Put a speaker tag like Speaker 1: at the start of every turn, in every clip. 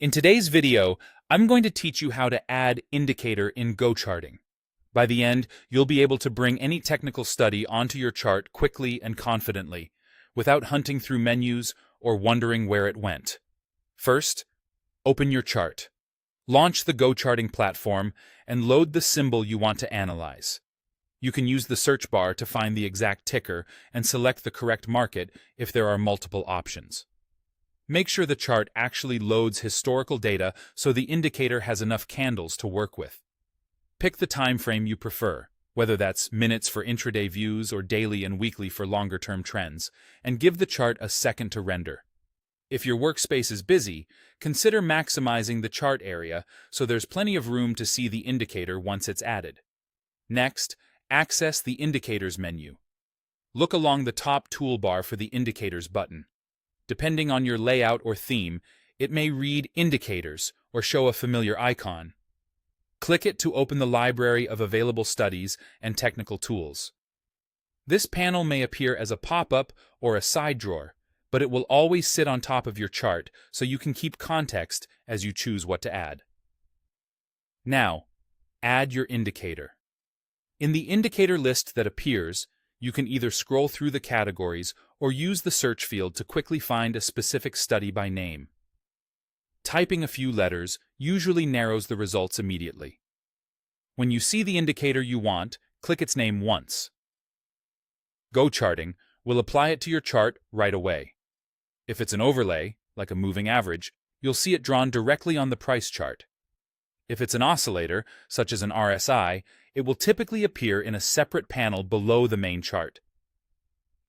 Speaker 1: In today's video, I'm going to teach you how to add indicator in GoCharting. By the end, you'll be able to bring any technical study onto your chart quickly and confidently, without hunting through menus or wondering where it went. First, open your chart. Launch the GoCharting platform and load the symbol you want to analyze. You can use the search bar to find the exact ticker and select the correct market if there are multiple options. Make sure the chart actually loads historical data so the indicator has enough candles to work with. Pick the time frame you prefer, whether that's minutes for intraday views or daily and weekly for longer-term trends, and give the chart a second to render. If your workspace is busy, consider maximizing the chart area so there's plenty of room to see the indicator once it's added. Next, access the Indicators menu. Look along the top toolbar for the Indicators button. Depending on your layout or theme, it may read Indicators or show a familiar icon. Click it to open the library of available studies and technical tools. This panel may appear as a pop-up or a side drawer, but it will always sit on top of your chart so you can keep context as you choose what to add. Now, add your indicator. In the indicator list that appears, you can either scroll through the categories or use the search field to quickly find a specific study by name. Typing a few letters usually narrows the results immediately. When you see the indicator you want, click its name once. GoCharting will apply it to your chart right away. If it's an overlay, like a moving average, you'll see it drawn directly on the price chart. If it's an oscillator, such as an RSI, it will typically appear in a separate panel below the main chart.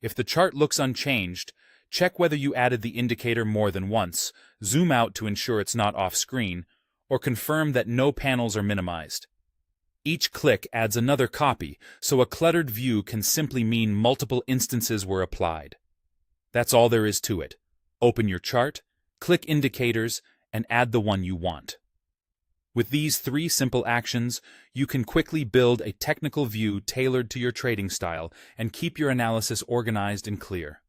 Speaker 1: If the chart looks unchanged, check whether you added the indicator more than once, zoom out to ensure it's not off-screen, or confirm that no panels are minimized. Each click adds another copy, so a cluttered view can simply mean multiple instances were applied. That's all there is to it. Open your chart, click Indicators, and add the one you want. With these 3 simple actions, you can quickly build a technical view tailored to your trading style and keep your analysis organized and clear.